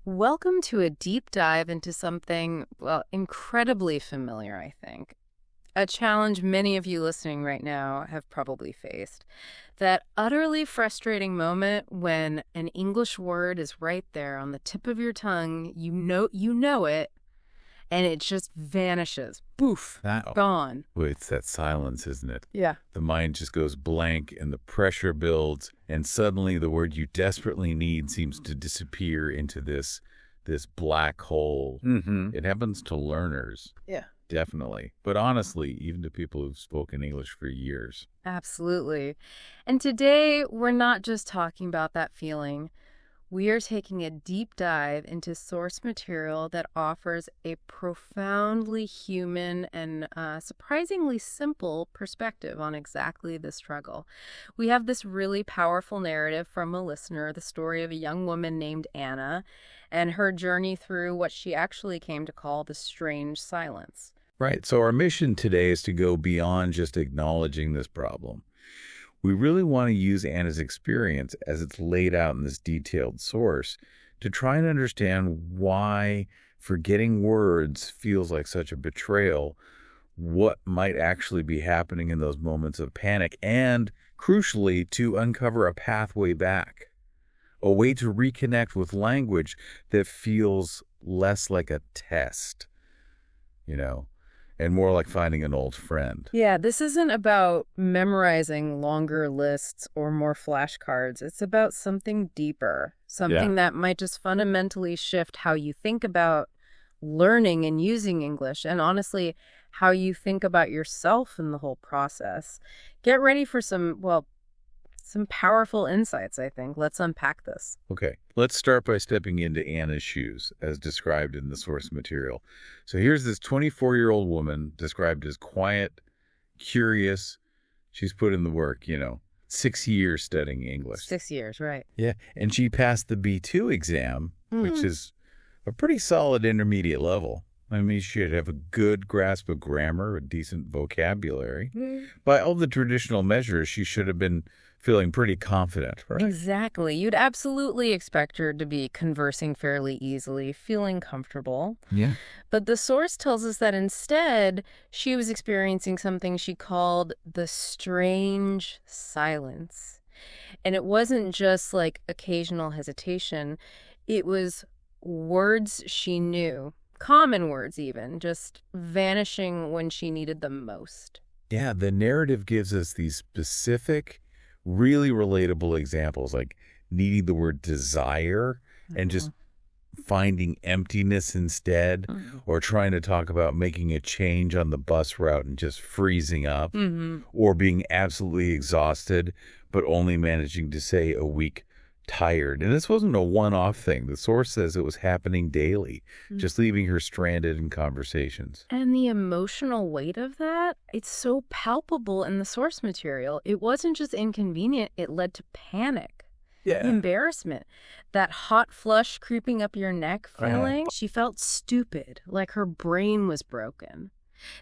Welcome to a deep dive into something, well, incredibly familiar, I think. A challenge many of you listening right now have probably faced. That utterly frustrating moment when an English word is right there on the tip of your tongue, you know it, and it just vanishes. Poof, That, gone. well, it's that silence, isn't it? Yeah. The mind just goes blank and the pressure builds, and suddenly the word you desperately need seems to disappear into this black hole. It happens to learners, Yeah. definitely. But honestly, even to people who've spoken English for years. Absolutely. And today, we're not just talking about that feeling. We are taking a deep dive into source material that offers a profoundly human and surprisingly simple perspective on exactly this struggle. We have this really powerful narrative from a listener, the story of a young woman named Anna, and her journey through what she actually came to call the strange silence. Right. So our mission today is to go beyond just acknowledging this problem. We really want to use Anna's experience as it's laid out in this detailed source to try and understand why forgetting words feels like such a betrayal, what might actually be happening in those moments of panic, and crucially, to uncover a pathway back, a way to reconnect with language that feels less like a test, you know, and more like finding an old friend. Yeah, this isn't about memorizing longer lists or more flashcards. It's about something deeper, Yeah. something that might just fundamentally shift how you think about learning and using English, and honestly, how you think about yourself in the whole process. Get ready for some powerful insights, I think. Let's unpack this. Okay, let's start by stepping into Anna's shoes, as described in the source material. So here's this 24-year-old woman described as quiet, curious. She's put in the work, 6 years studying English. 6 years, right. Yeah, and she passed the B2 exam, which Mm. is a pretty solid intermediate level. I mean, she'd have a good grasp of grammar, a decent vocabulary. By all the traditional measures, she should have been feeling pretty confident, right? Exactly. You'd absolutely expect her to be conversing fairly easily, feeling comfortable. Yeah. But the source tells us that instead, she was experiencing something she called the strange silence. And it wasn't just like occasional hesitation, it was words she knew, common words even, just vanishing when she needed them most. Yeah, the narrative gives us these specific, really relatable examples, like needing the word desire and just finding emptiness instead, Mhm. or trying to talk about making a change on the bus route and just freezing up, Mm-hmm. or being absolutely exhausted, but only managing to say a week tired. And this wasn't a one-off thing. The source says it was happening daily, just leaving her stranded in conversations. And the emotional weight of that, it's so palpable in the source material. It wasn't just inconvenient, it led to panic, embarrassment, that hot flush creeping up your neck feeling. She felt stupid, like her brain was broken.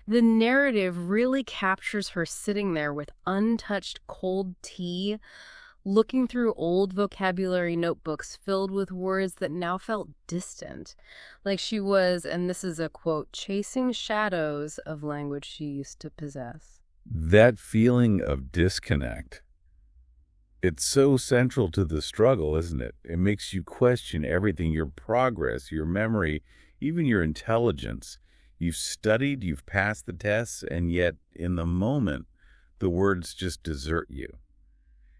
The narrative really captures her sitting there with untouched cold tea, looking through old vocabulary notebooks filled with words that now felt distant, like she was, and this is a quote, chasing shadows of language she used to possess. That feeling of disconnect, it's so central to the struggle, isn't it? It makes you question everything, your progress, your memory, even your intelligence. You've studied, you've passed the tests, and yet in the moment, the words just desert you.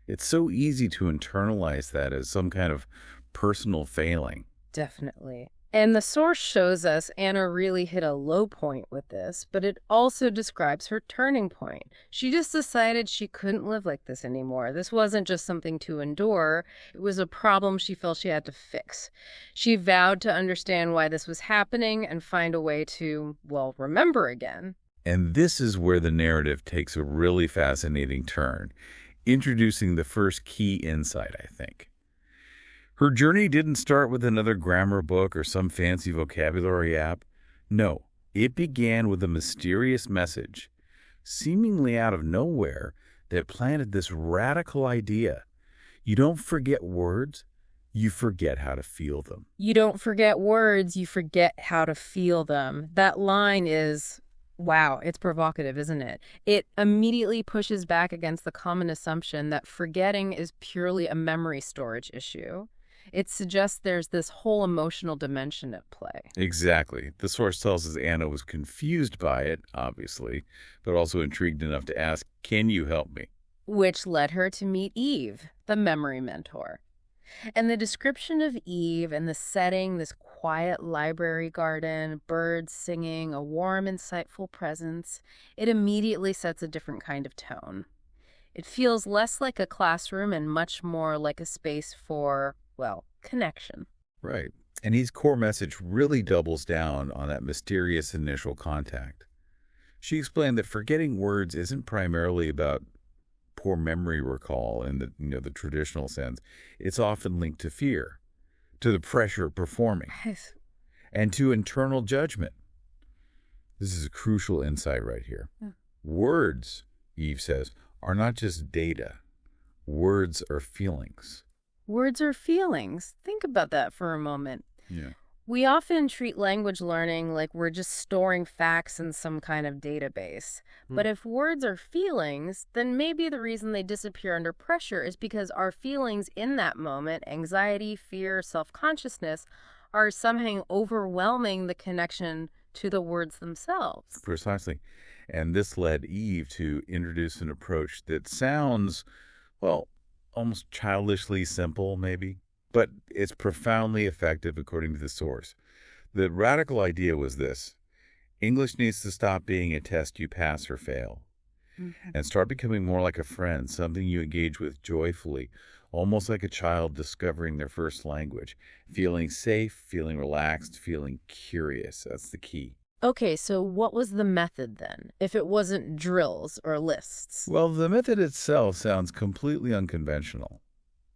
It's so easy to internalize that as some kind of personal failing. Definitely. And the source shows us Anna really hit a low point with this, but it also describes her turning point. She just decided she couldn't live like this anymore. This wasn't just something to endure, it was a problem she felt she had to fix. She vowed to understand why this was happening and find a way to, well, remember again. And this is where the narrative takes a really fascinating turn, introducing the first key insight, I think. Her journey didn't start with another grammar book or some fancy vocabulary app. No, it began with a mysterious message, seemingly out of nowhere, that planted this radical idea. You don't forget words, You forget how to feel them. You don't forget words, you forget how to feel them. That line is, wow, it's provocative, isn't it? It immediately pushes back against the common assumption that forgetting is purely a memory storage issue. It suggests there's this whole emotional dimension at play. Exactly. The source tells us Anna was confused by it, obviously, but also intrigued enough to ask, can you help me? Which led her to meet Eve, the memory mentor. And the description of Eve and the setting, this quiet library garden, birds singing, a warm, insightful presence, it immediately sets a different kind of tone. It feels less like a classroom and much more like a space for, well, connection. Right. And his core message really doubles down on that mysterious initial contact. She explained that forgetting words isn't primarily about poor memory recall in the traditional sense. It's often linked to fear, to the pressure of performing, Yes. and to internal judgment. This is a crucial insight right here. Yeah. Words, Eve says, are not just data. Words are feelings. Words are feelings. Think about that for a moment. Yeah. We often treat language learning like we're just storing facts in some kind of database. But if words are feelings, then maybe the reason they disappear under pressure is because our feelings in that moment, anxiety, fear, self-consciousness, are somehow overwhelming the connection to the words themselves. Precisely. And this led Eve to introduce an approach that sounds, well, almost childishly simple, maybe, but it's profoundly effective according to the source. The radical idea was this: English needs to stop being a test you pass or fail and start becoming more like a friend, something you engage with joyfully, almost like a child discovering their first language, feeling safe, feeling relaxed, feeling curious. That's the key. Okay, so what was the method then, if it wasn't drills or lists? Well, the method itself sounds completely unconventional.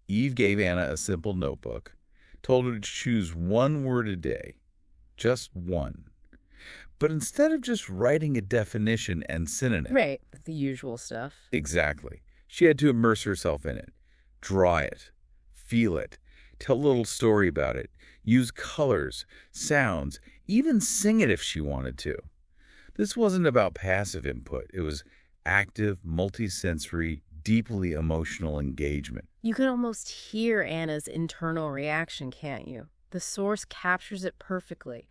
Eve gave Anna a simple notebook, told her to choose one word a day, just one. But instead of just writing a definition and synonym, Right, the usual stuff. exactly, she had to immerse herself in it, draw it, feel it, tell a little story about it, use colors, sounds, even sing it if she wanted to. This wasn't about passive input. It was active, multisensory, deeply emotional engagement. You can almost hear Anna's internal reaction, can't you? The source captures it perfectly.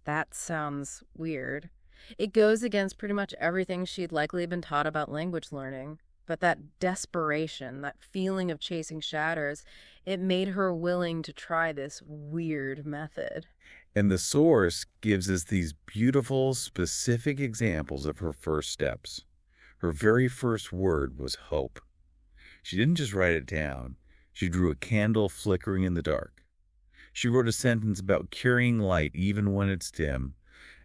That sounds weird. It goes against pretty much everything she'd likely been taught about language learning. But that desperation, that feeling of chasing shadows, it made her willing to try this weird method. And the source gives us these beautiful, specific examples of her first steps. Her very first word was hope. She didn't just write it down. She drew a candle flickering in the dark. She wrote a sentence about carrying light even when it's dim,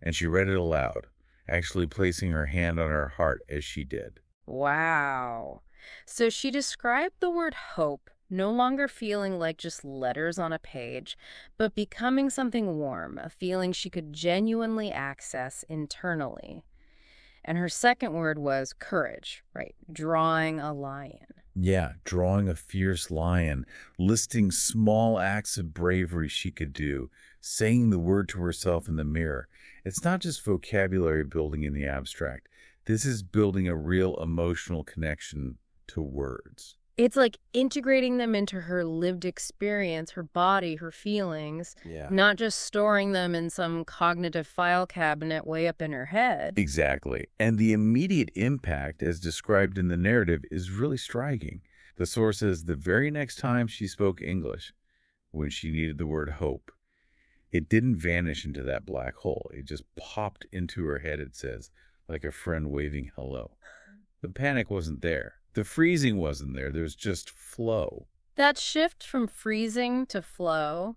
and she read it aloud, actually placing her hand on her heart as she did. Wow. So she described the word hope no longer feeling like just letters on a page, but becoming something warm, a feeling she could genuinely access internally. And her second word was courage, right? Drawing a lion. Yeah, drawing a fierce lion, listing small acts of bravery she could do, saying the word to herself in the mirror. It's not just vocabulary building in the abstract. This is building a real emotional connection to words. It's like integrating them into her lived experience, her body, her feelings, not just storing them in some cognitive file cabinet way up in her head. Exactly. And the immediate impact, as described in the narrative, is really striking. The source says the very next time she spoke English, when she needed the word hope, it didn't vanish into that black hole. It just popped into her head, it says, like a friend waving hello. The panic wasn't there. The freezing wasn't there. There was just flow. That shift from freezing to flow,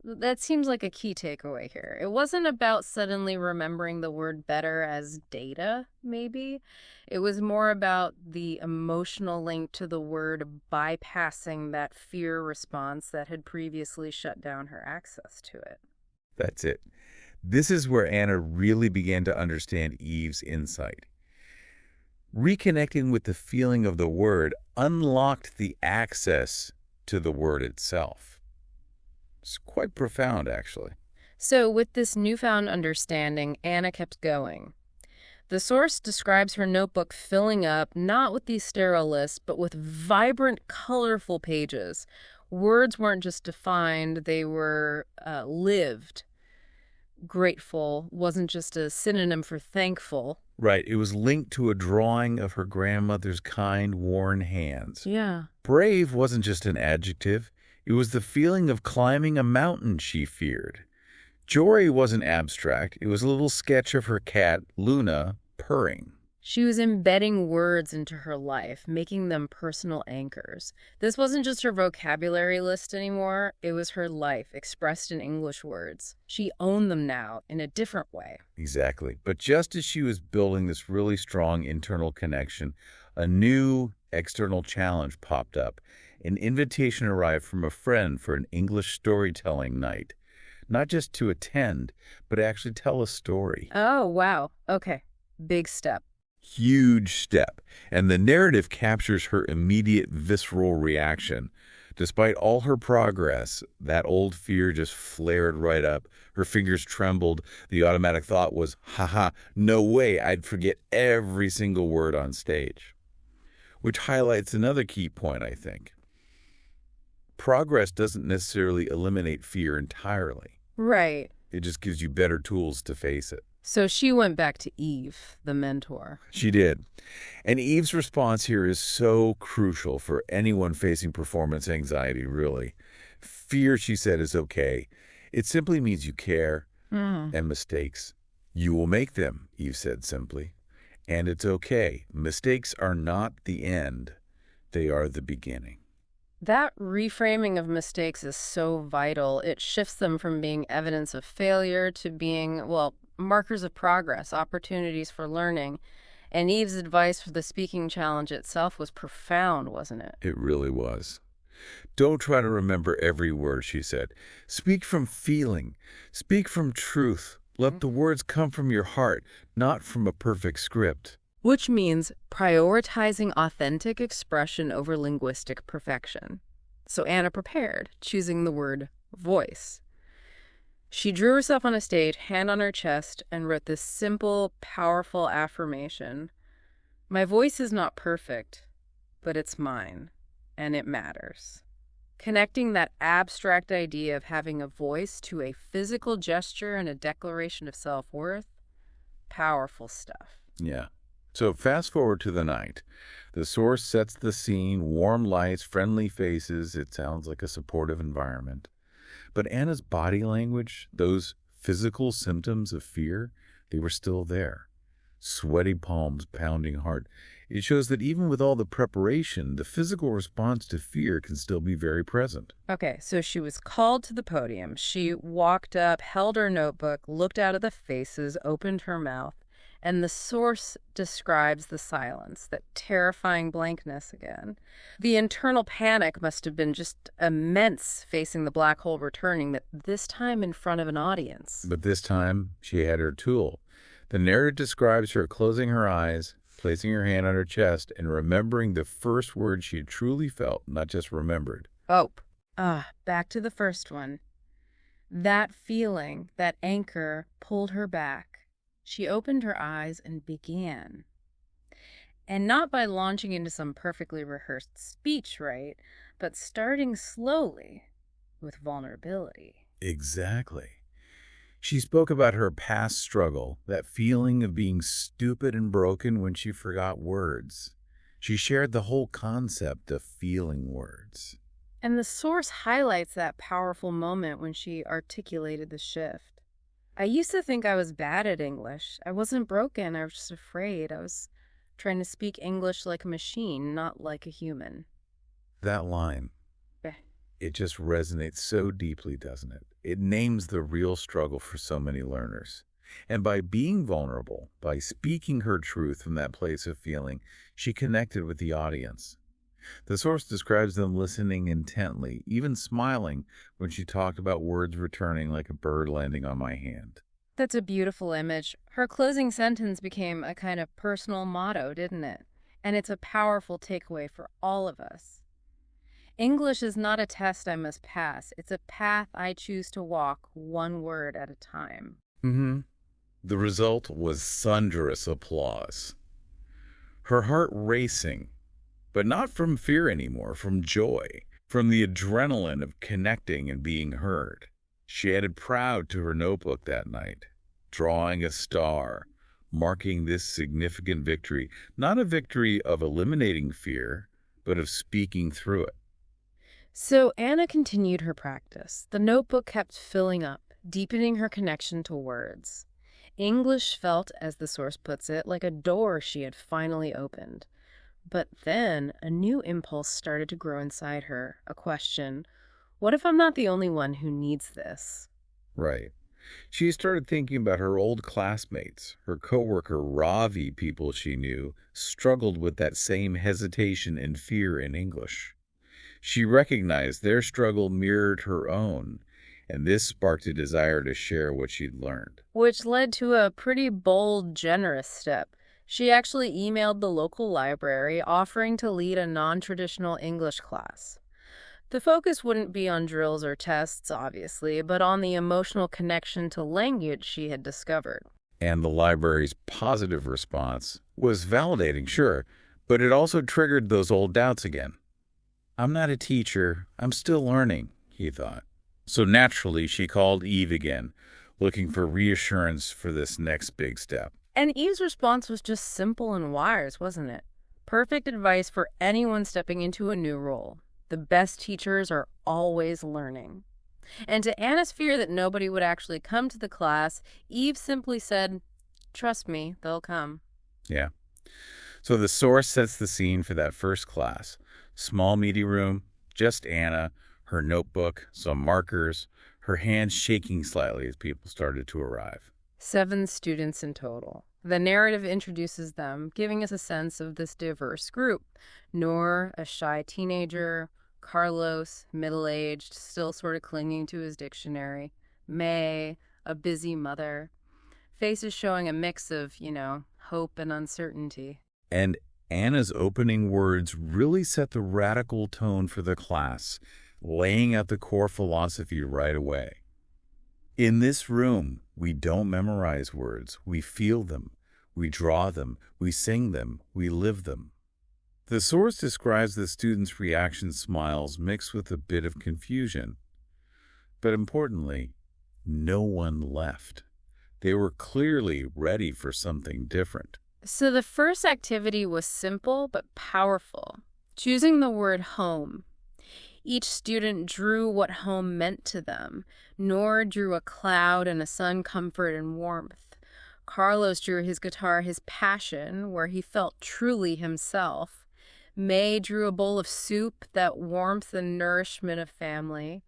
that seems like a key takeaway here. It wasn't about suddenly remembering the word better as data, maybe. It was more about the emotional link to the word bypassing that fear response that had previously shut down her access to it. That's it. This is where Anna really began to understand Eve's insight. Reconnecting with the feeling of the word unlocked the access to the word itself. It's quite profound, actually. So with this newfound understanding, Anna kept going. The source describes her notebook filling up not with these sterile lists, but with vibrant, colorful pages. Words weren't just defined, they were lived. Grateful wasn't just a synonym for thankful. Right. It was linked to a drawing of her grandmother's kind, worn hands. Yeah. Brave wasn't just an adjective. It was the feeling of climbing a mountain she feared. Joy wasn't abstract. It was a little sketch of her cat, Luna, purring. She was embedding words into her life, making them personal anchors. This wasn't just her vocabulary list anymore. It was her life, expressed in English words. She owned them now in a different way. Exactly. But just as she was building this really strong internal connection, a new external challenge popped up. An invitation arrived from a friend for an English storytelling night. Not just to attend, but actually tell a story. Oh, wow. Okay. Big step. Huge step. And the narrative captures her immediate visceral reaction. Despite all her progress, that old fear just flared right up. Her fingers trembled. The automatic thought was, haha, no way I'd forget every single word on stage. Which highlights another key point, I think. Progress doesn't necessarily eliminate fear entirely. Right. It just gives you better tools to face it. So she went back to Eve, the mentor. She did. And Eve's response here is so crucial for anyone facing performance anxiety, really. Fear, she said, is okay. It simply means you care, and mistakes. You will make them, Eve said simply. And it's okay. Mistakes are not the end. They are the beginning. That reframing of mistakes is so vital. It shifts them from being evidence of failure to being, well, markers of progress, opportunities for learning. And Eve's advice for the speaking challenge itself was profound, wasn't it? It really was. Don't try to remember every word, she said. Speak from feeling. Speak from truth. Let the words come from your heart, not from a perfect script. Which means prioritizing authentic expression over linguistic perfection. So Anna prepared, choosing the word voice. She drew herself on a stage, hand on her chest, and wrote this simple, powerful affirmation. My voice is not perfect, but it's mine, and it matters. Connecting that abstract idea of having a voice to a physical gesture and a declaration of self-worth, powerful stuff. Yeah. So fast forward to the night. The source sets the scene, warm lights, friendly faces. It sounds like a supportive environment. But Anna's body language, those physical symptoms of fear, they were still there. Sweaty palms, pounding heart. It shows that even with all the preparation, the physical response to fear can still be very present. Okay, so she was called to the podium. She walked up, held her notebook, looked out at the faces, opened her mouth. And the source describes the silence, that terrifying blankness again. The internal panic must have been just immense facing the black hole returning, that this time in front of an audience. But this time, she had her tool. The narrative describes her closing her eyes, placing her hand on her chest, and remembering the first word she had truly felt, not just remembered. Hope. Back to the first one. That feeling, that anchor, pulled her back. She opened her eyes and began. And not by launching into some perfectly rehearsed speech, right? But starting slowly with vulnerability. Exactly. She spoke about her past struggle, that feeling of being stupid and broken when she forgot words. She shared the whole concept of feeling words. And the source highlights that powerful moment when she articulated the shift. I used to think I was bad at English. I wasn't broken. I was just afraid. I was trying to speak English like a machine, not like a human. That line, it just resonates so deeply, doesn't it? It names the real struggle for so many learners. And by being vulnerable, by speaking her truth from that place of feeling, she connected with the audience. The source describes them listening intently, even smiling when she talked about words returning like a bird landing on my hand. That's a beautiful image. Her closing sentence became a kind of personal motto, didn't it? And it's a powerful takeaway for all of us. English is not a test I must pass. It's a path I choose to walk one word at a time. Mm-hmm. The result was thunderous applause. Her heart racing, but not from fear anymore, from joy, from the adrenaline of connecting and being heard. She added proud to her notebook that night, drawing a star, marking this significant victory, not a victory of eliminating fear, but of speaking through it. So Anna continued her practice. The notebook kept filling up, deepening her connection to words. English felt, as the source puts it, like a door she had finally opened. But then a new impulse started to grow inside her, a question. What if I'm not the only one who needs this? Right. She started thinking about her old classmates. Her coworker Ravi people she knew struggled with that same hesitation and fear in English. She recognized their struggle mirrored her own, and this sparked a desire to share what she'd learned. Which led to a pretty bold, generous step. She actually emailed the local library offering to lead a non-traditional English class. The focus wouldn't be on drills or tests, obviously, but on the emotional connection to language she had discovered. And the library's positive response was validating, sure, but it also triggered those old doubts again. I'm not a teacher. I'm still learning, he thought. So naturally, she called Eve again, looking for reassurance for this next big step. And Eve's response was just simple and wise, wasn't it? Perfect advice for anyone stepping into a new role. The best teachers are always learning. And to Anna's fear that nobody would actually come to the class, Eve simply said, "Trust me, they'll come." Yeah. So the source sets the scene for that first class. Small meeting room, just Anna, her notebook, some markers, her hands shaking slightly as people started to arrive. 7 students in total. The narrative introduces them, giving us a sense of this diverse group. Noor, a shy teenager. Carlos, middle-aged, still sort of clinging to his dictionary. May, a busy mother. Faces showing a mix of, hope and uncertainty. And Anna's opening words really set the radical tone for the class, laying out the core philosophy right away. In this room, we don't memorize words. We feel them. We draw them. We sing them. We live them. The source describes the students' reaction smiles mixed with a bit of confusion. But importantly, no one left. They were clearly ready for something different. So the first activity was simple but powerful, choosing the word home. Each student drew what home meant to them. Noor drew a cloud and a sun, comfort and warmth. Carlos drew his guitar, his passion, where he felt truly himself. May drew a bowl of soup, that warmth and nourishment of family.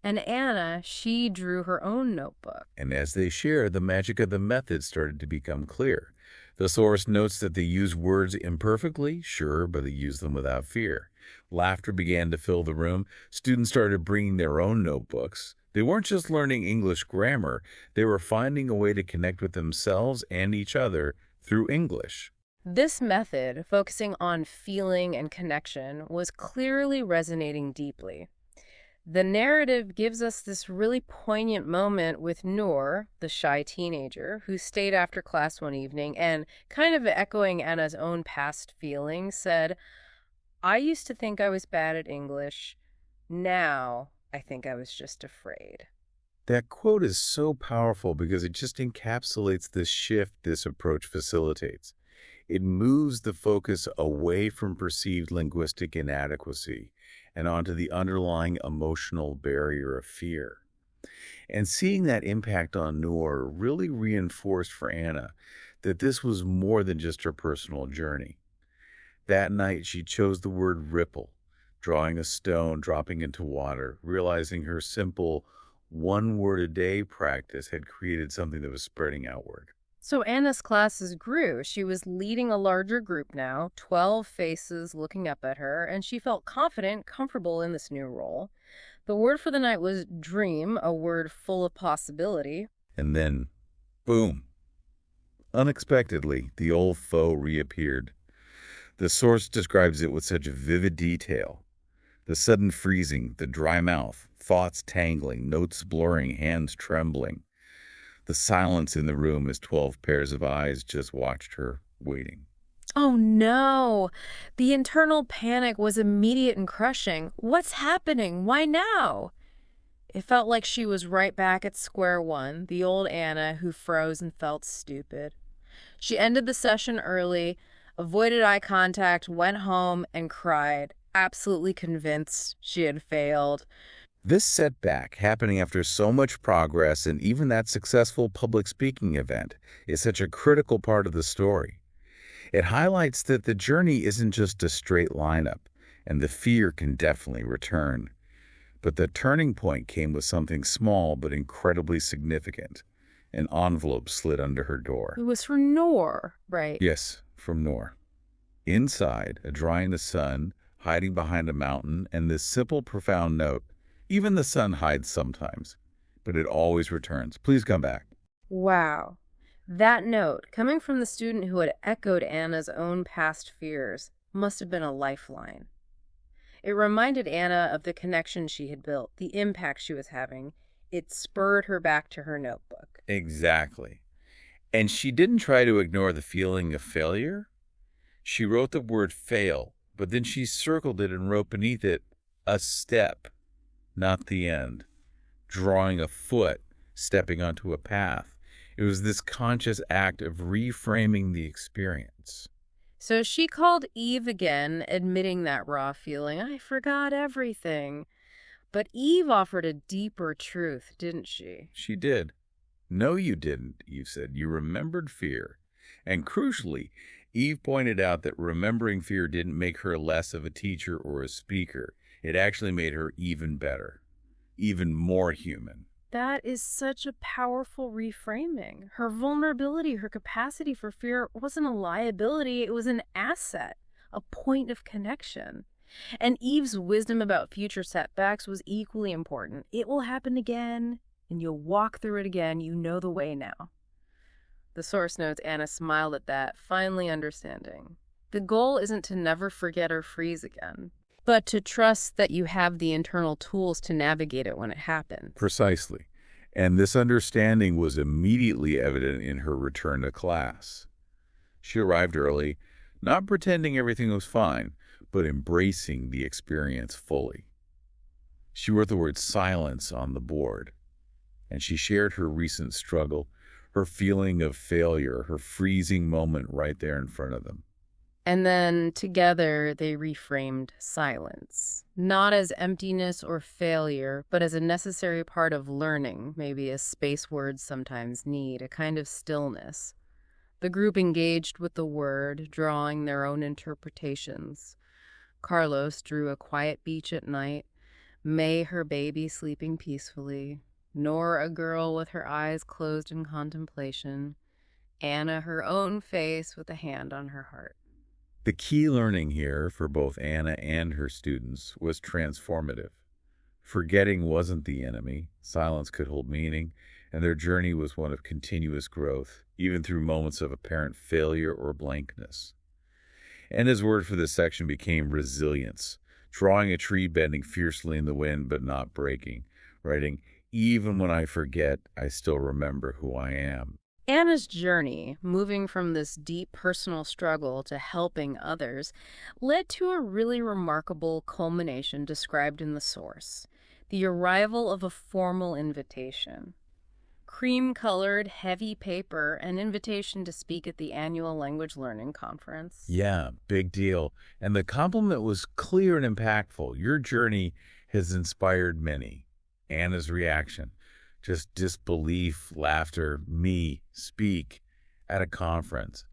And Anna, she drew her own notebook. And as they shared, the magic of the method started to become clear. The source notes that they use words imperfectly, sure, but they use them without fear. Laughter began to fill the room. Students started bringing their own notebooks. They weren't just learning English grammar. They were finding a way to connect with themselves and each other through English. This method, focusing on feeling and connection, was clearly resonating deeply. The narrative gives us this really poignant moment with Noor, the shy teenager, who stayed after class one evening and, kind of echoing Anna's own past feelings, said, "I used to think I was bad at English. Now I think I was just afraid." That quote is so powerful because it just encapsulates the shift this approach facilitates. It moves the focus away from perceived linguistic inadequacy and onto the underlying emotional barrier of fear. And seeing that impact on Noor really reinforced for Anna that this was more than just her personal journey. That night, she chose the word ripple, drawing a stone, dropping into water, realizing her simple one-word-a-day practice had created something that was spreading outward. So Anna's classes grew. She was leading a larger group now, 12 faces looking up at her, and she felt confident, comfortable in this new role. The word for the night was dream, a word full of possibility. And then, boom! Unexpectedly, the old foe reappeared. The source describes it with such vivid detail. The sudden freezing, the dry mouth, thoughts tangling, notes blurring, hands trembling. The silence in the room as 12 pairs of eyes just watched her, waiting. Oh no! The internal panic was immediate and crushing. What's happening? Why now? It felt like she was right back at square one, the old Anna who froze and felt stupid. She ended the session early, avoided eye contact, went home, and cried, absolutely convinced she had failed. This setback, happening after so much progress and even that successful public speaking event, is such a critical part of the story. It highlights that the journey isn't just a straight lineup, and the fear can definitely return. But the turning point came with something small but incredibly significant. An envelope slid under her door. It was from Noor, right? Yes, from Noor. Inside, a dry in the sun, hiding behind a mountain, and this simple, profound note. Even the sun hides sometimes, but it always returns. Please come back. Wow. That note, coming from the student who had echoed Anna's own past fears, must have been a lifeline. It reminded Anna of the connection she had built, the impact she was having. It spurred her back to her notebook. Exactly. And she didn't try to ignore the feeling of failure. She wrote the word fail, but then she circled it and wrote beneath it, a step, not the end. Drawing a foot, stepping onto a path. It was this conscious act of reframing the experience. So she called Eve again, admitting that raw feeling. I forgot everything. But Eve offered a deeper truth, didn't she? She did. No, you didn't, Eve said. You remembered fear. And crucially, Eve pointed out that remembering fear didn't make her less of a teacher or a speaker. It actually made her even better, even more human. That is such a powerful reframing. Her vulnerability, her capacity for fear wasn't a liability, it was an asset, a point of connection. And Eve's wisdom about future setbacks was equally important. It will happen again, and you'll walk through it again. You know the way now. The source notes Anna smiled at that, finally understanding. The goal isn't to never forget or freeze again, but to trust that you have the internal tools to navigate it when it happens. Precisely. And this understanding was immediately evident in her return to class. She arrived early, not pretending everything was fine, but embracing the experience fully. She wrote the word silence on the board, and she shared her recent struggle, her feeling of failure, her freezing moment right there in front of them. And then together they reframed silence, not as emptiness or failure, but as a necessary part of learning, maybe a space words sometimes need, a kind of stillness. The group engaged with the word, drawing their own interpretations. Carlos drew a quiet beach at night, May her baby sleeping peacefully, Nor a girl with her eyes closed in contemplation, Anna her own face with a hand on her heart. The key learning here for both Anna and her students was transformative. Forgetting wasn't the enemy, silence could hold meaning, and their journey was one of continuous growth, even through moments of apparent failure or blankness. Anna's word for this section became resilience, drawing a tree bending fiercely in the wind but not breaking, writing, "Even when I forget, I still remember who I am." Anna's journey, moving from this deep personal struggle to helping others, led to a really remarkable culmination described in the source, the arrival of a formal invitation. Cream-colored, heavy paper, an invitation to speak at the annual language learning conference. Yeah, big deal. And the compliment was clear and impactful. Your journey has inspired many. Anna's reaction. Just disbelief, laughter, me, speak, at a conference.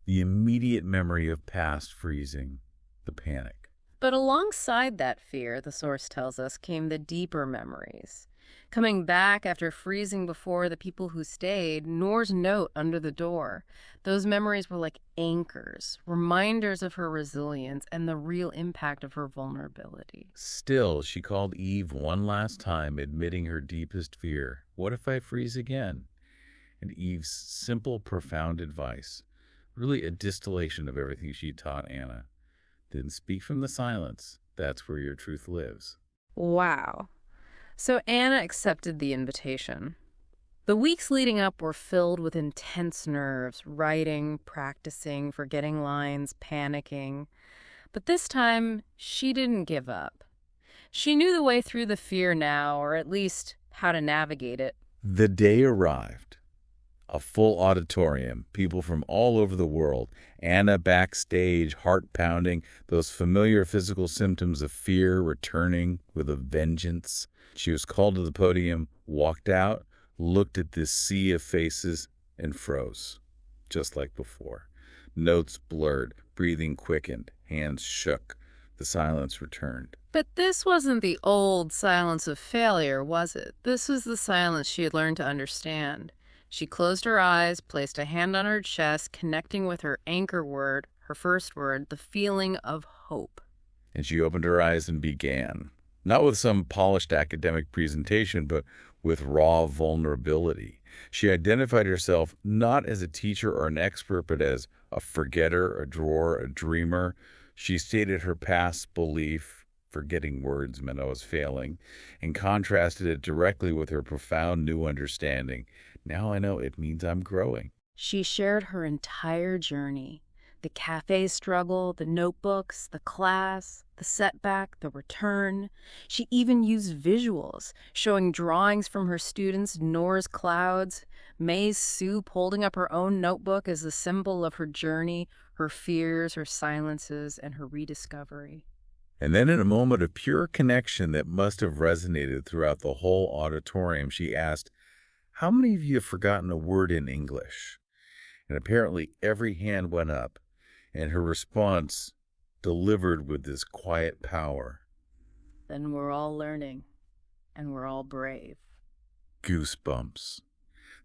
The immediate memory of past freezing, the panic. But alongside that fear, the source tells us, came the deeper memories. Coming back after freezing before the people who stayed, Noor's note under the door. Those memories were like anchors, reminders of her resilience and the real impact of her vulnerability. Still, she called Eve one last time, admitting her deepest fear. What if I freeze again? And Eve's simple, profound advice, really a distillation of everything she taught Anna. Then speak from the silence. That's where your truth lives. Wow. So Anna accepted the invitation. The weeks leading up were filled with intense nerves, writing, practicing, forgetting lines, panicking. But this time, she didn't give up. She knew the way through the fear now, or at least how to navigate it. The day arrived. A full auditorium, people from all over the world. Anna backstage, heart pounding, those familiar physical symptoms of fear returning with a vengeance. She was called to the podium, walked out, looked at this sea of faces, and froze, just like before. Notes blurred, breathing quickened, hands shook. The silence returned. But this wasn't the old silence of failure, was it? This was the silence she had learned to understand. She closed her eyes, placed a hand on her chest, connecting with her anchor word, her first word, the feeling of hope. And she opened her eyes and began, not with some polished academic presentation, but with raw vulnerability. She identified herself not as a teacher or an expert, but as a forgetter, a drawer, a dreamer. She stated her past belief, forgetting words meant I was failing, and contrasted it directly with her profound new understanding. Now I know it means I'm growing. She shared her entire journey. The cafe struggle, the notebooks, the class, the setback, the return. She even used visuals, showing drawings from her students, Nora's clouds, May's soup holding up her own notebook as a symbol of her journey, her fears, her silences, and her rediscovery. And then in a moment of pure connection that must have resonated throughout the whole auditorium, she asked, "How many of you have forgotten a word in English?" And apparently every hand went up, and her response delivered with this quiet power. "Then we're all learning, and we're all brave." Goosebumps.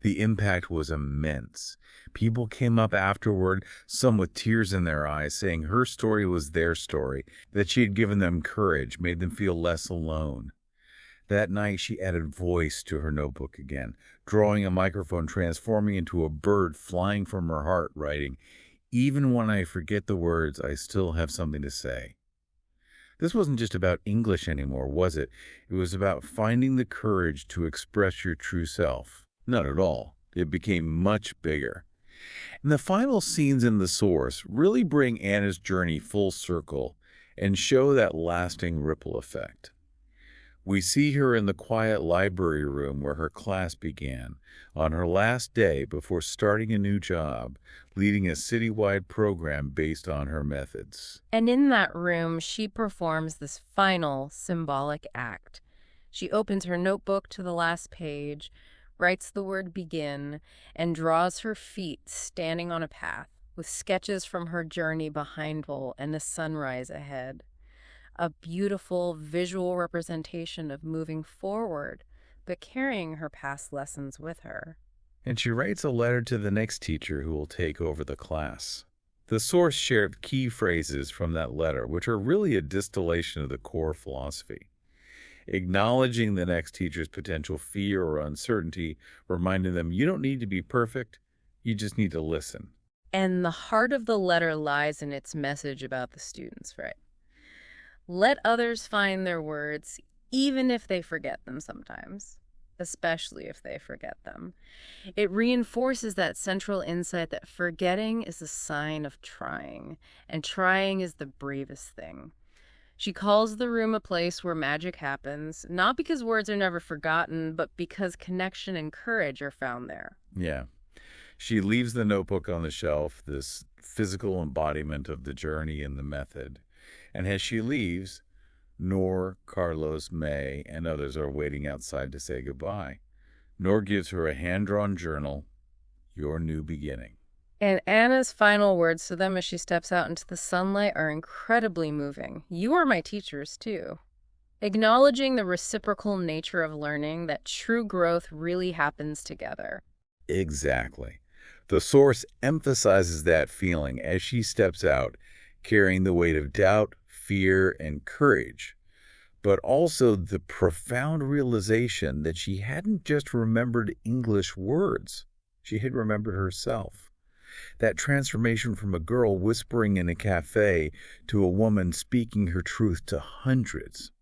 The impact was immense. People came up afterward, some with tears in their eyes, saying her story was their story, that she had given them courage, made them feel less alone. That night, she added voice to her notebook again, drawing a microphone, transforming into a bird flying from her heart, writing, "Even when I forget the words, I still have something to say." This wasn't just about English anymore, was it? It was about finding the courage to express your true self. Not at all. It became much bigger. And the final scenes in The Source really bring Anna's journey full circle and show that lasting ripple effect. We see her in the quiet library room where her class began, on her last day before starting a new job, leading a citywide program based on her methods. And in that room, she performs this final symbolic act. She opens her notebook to the last page, writes the word begin, and draws her feet standing on a path with sketches from her journey behind her and the sunrise ahead. A beautiful visual representation of moving forward, but carrying her past lessons with her. And she writes a letter to the next teacher who will take over the class. The Source shared key phrases from that letter, which are really a distillation of the core philosophy. Acknowledging the next teacher's potential fear or uncertainty, reminding them you don't need to be perfect, you just need to listen. And the heart of the letter lies in its message about the students, right? Let others find their words, even if they forget them sometimes, especially if they forget them. It reinforces that central insight that forgetting is a sign of trying, and trying is the bravest thing. She calls the room a place where magic happens, not because words are never forgotten, but because connection and courage are found there. Yeah. She leaves the notebook on the shelf, this physical embodiment of the journey and the method. And as she leaves, Nor, Carlos, May, and others are waiting outside to say goodbye. Nor gives her a hand-drawn journal, "Your new beginning." And Anna's final words to them as she steps out into the sunlight are incredibly moving. You are my teachers, too. Acknowledging the reciprocal nature of learning, that true growth really happens together. Exactly. The Source emphasizes that feeling as she steps out, carrying the weight of doubt, fear, and courage, but also the profound realization that she hadn't just remembered English words. She had remembered herself. That transformation from a girl whispering in a cafe to a woman speaking her truth to hundreds.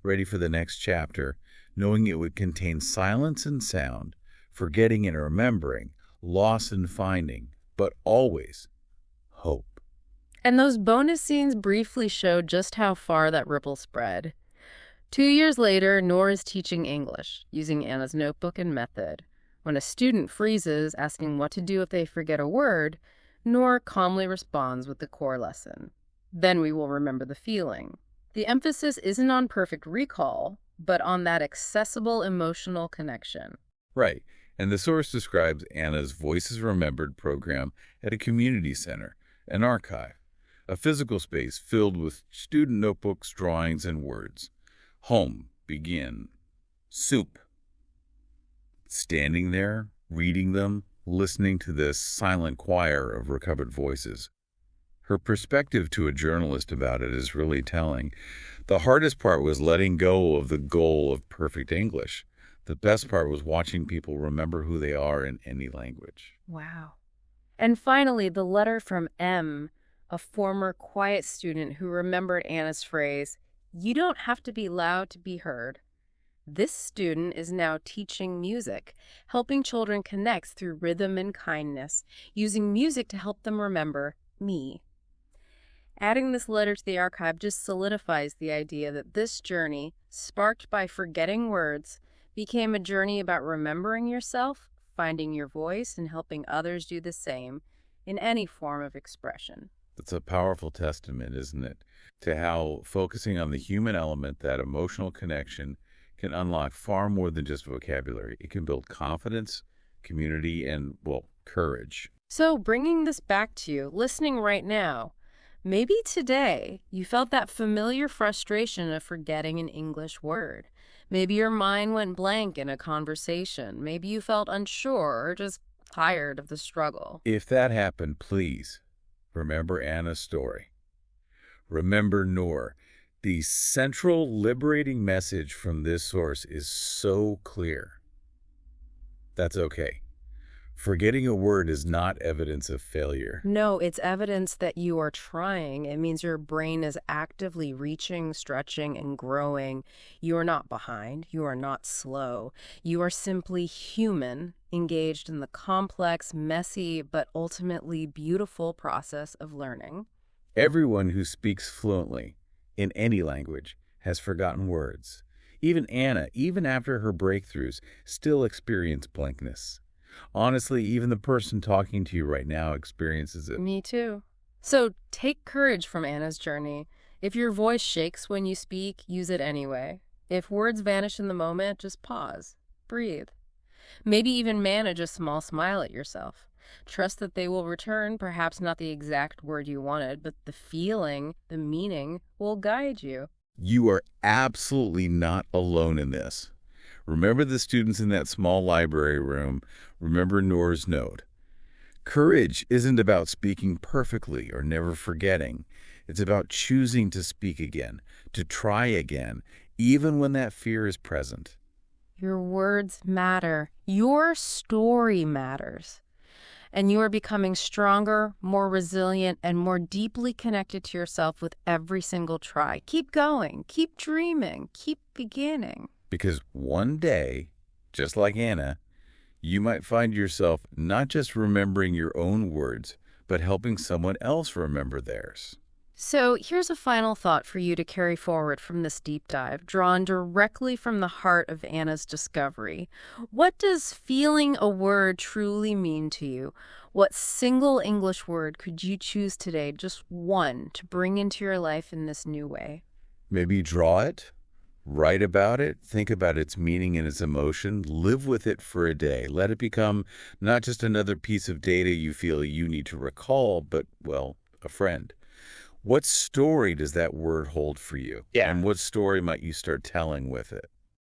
Ready for the next chapter, knowing it would contain silence and sound, forgetting and remembering, loss and finding, but always hope. And those bonus scenes briefly showed just how far that ripple spread. 2 years later, Noor is teaching English, using Anna's notebook and method. When a student freezes, asking what to do if they forget a word, Noor calmly responds with the core lesson. Then we will remember the feeling. The emphasis isn't on perfect recall, but on that accessible emotional connection. Right. And the source describes Anna's Voices Remembered program at a community center, an archive, a physical space filled with student notebooks, drawings, and words. Home, begin, soup. Standing there, reading them, listening to this silent choir of recovered voices. Her perspective to a journalist about it is really telling. The hardest part was letting go of the goal of perfect English. The best part was watching people remember who they are in any language. Wow. And finally, the letter from M, a former quiet student who remembered Anna's phrase, "You don't have to be loud to be heard." This student is now teaching music, helping children connect through rhythm and kindness, using music to help them remember me. Adding this letter to the archive just solidifies the idea that this journey, sparked by forgetting words, became a journey about remembering yourself, finding your voice, and helping others do the same in any form of expression. That's a powerful testament, isn't it, to how focusing on the human element, that emotional connection, can unlock far more than just vocabulary. It can build confidence, community, and, well, courage. So bringing this back to you, listening right now, maybe today you felt that familiar frustration of forgetting an English word. Maybe your mind went blank in a conversation. Maybe you felt unsure or just tired of the struggle. If that happened, please remember Anna's story. Remember Noor. The central liberating message from this source is so clear. That's okay. Forgetting a word is not evidence of failure. No, it's evidence that you are trying. It means your brain is actively reaching, stretching, and growing. You are not behind. You are not slow. You are simply human, engaged in the complex, messy, but ultimately beautiful process of learning. Everyone who speaks fluently in any language has forgotten words. Even Anna, even after her breakthroughs, still experiences blankness. Honestly, even the person talking to you right now experiences it. Me too. So take courage from Anna's journey. If your voice shakes when you speak, use it anyway. If words vanish in the moment, just pause, breathe. Maybe even manage a small smile at yourself. Trust that they will return, perhaps not the exact word you wanted, but the feeling, the meaning will guide you. You are absolutely not alone in this. Remember the students in that small library room. Remember Noor's note. Courage isn't about speaking perfectly or never forgetting. It's about choosing to speak again, to try again, even when that fear is present. Your words matter. Your story matters. And you are becoming stronger, more resilient, and more deeply connected to yourself with every single try. Keep going. Keep dreaming. Keep beginning. Because one day, just like Anna, you might find yourself not just remembering your own words, but helping someone else remember theirs. So here's a final thought for you to carry forward from this deep dive, drawn directly from the heart of Anna's discovery. What does feeling a word truly mean to you? What single English word could you choose today, just one, to bring into your life in this new way? Maybe draw it. Write about it, think about its meaning and its emotion, live with it for a day. Let it become not just another piece of data you feel you need to recall, but, well, a friend. What story does that word hold for you? Yeah. And what story might you start telling with it?